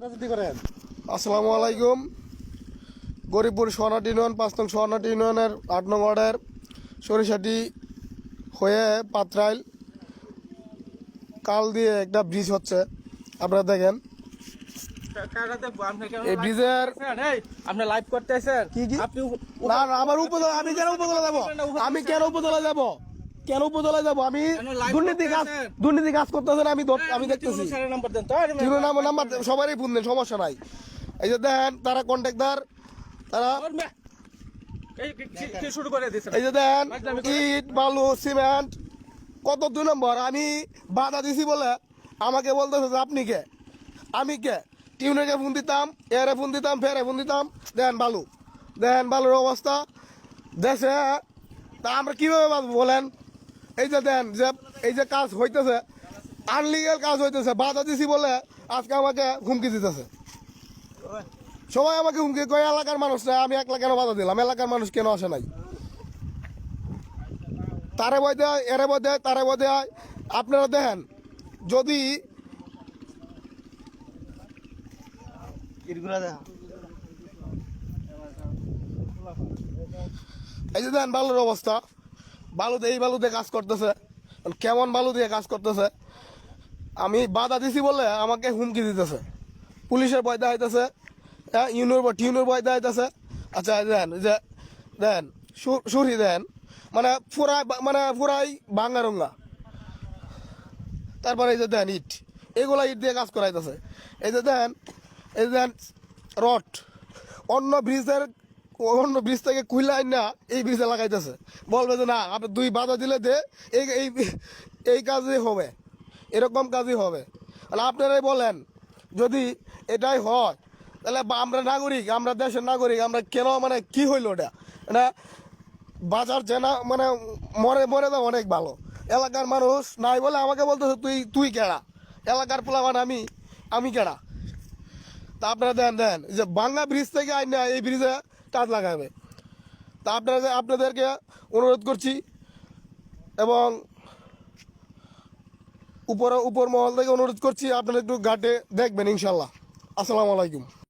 রাজনীতি করেন। আসসালামু আলাইকুম। গরিবপুর সোনাটি ইউনিয়ন 5 নং সোনাটি ইউনিয়নের 8 নং ওয়ার্ডের সরিষাটি হয়ে পাত্রাইল কাল দিয়ে একটা ব্রিজ হচ্ছে, আপনারা দেখেন। এই ব্রিজের আপনি লাইভ করতে আছেন কি কি আপনি না না, আমার উপজেলা, আমি কেন উপজেলা যাব? আমি কেন উপজেলা যাব? কেন উপজেলা যাব? আমি দুর্নীতি কাজ করতেছেন, আমি দেখতেছি। নাম্বার দেন তো নাম্বার সবারই ফোন দেন, সমস্যা নাই। এই যে দেখেন, তারা কন্ট্রাক্টর, তারা শুরু করে দিয়েছেন। এই যে দেন ইট বালু সিমেন্ট কত 2 নম্বর। আমি বাধা দিছি বলে আমাকে বলতেছে যে আপনি কে, আমি কে। টিউনেকে ফোন দিতাম, এরে ফোন দিতাম, ফেরে ফোন দিতাম। দেন বালুর অবস্থা দেশে। তা আমরা কিভাবে বাঁচবো বলেন? এই যে দেন যে এই যে কাজ হইতেছে, আনলিগাল কাজ হইতেছে, বাধা দিছি বলে আজকে আমাকে হুমকি দিতেছে। সবাই আমাকে হুমকি কয়, এলাকার মানুষ না, আমি একলা কেন বাধা দিলাম? এলাকার মানুষ কেন আসে নাই? তারে বই দেয়, এরে বই দেয়, তারে বই দেয়। আপনারা দেখেন, যদি এই যে দেন বালুর অবস্থা, এই বালুতে কাজ করতেছে। কেমন বালু দিয়ে কাজ করতেছে? আমি বাধা দিছি বলে আমাকে হুমকি দিতেছে, পুলিশের ভয় দেখাইতেছে, টিউনের ভয় দেখাইতেছে। আচ্ছা দেন সুরি দেন, পুরাই ভাঙ্গা রঙ্গা। তারপরে এই যে দেন ইট, এগুলা ইট দিয়ে কাজ করাইতেছে। এই যে দেন রড অন্য ব্রিজ থেকে খুইলাই না এই ব্রিজে লাগাইতেছে। বলবে যে না, আপনি 2 বাধা দিলে দে এই কাজই হবে, এরকম কাজই হবে। তাহলে আপনারাই বলেন, যদি এটাই হয় তাহলে আমরা নাগরিক, আমরা দেশের নাগরিক, আমরা কেন কি হইল ওটা? বাজার জেনা মরে যাওয়া অনেক ভালো। এলাকার মানুষ নাই বলে আমাকে বলতেছে তুই কেডা? এলাকার পোলাবান আমি কেডা? তা আপনারা দেন যে বাংলা ব্রিজ থেকে আইন না এই ব্রিজে কাজ লাগাবে। তা আপনাদেরকে অনুরোধ করছি, এবং উপর মহল থেকে অনুরোধ করছি, আপনারা একটু ঘাটে দেখবেন ইনশাল্লাহ। আসসালামু আলাইকুম।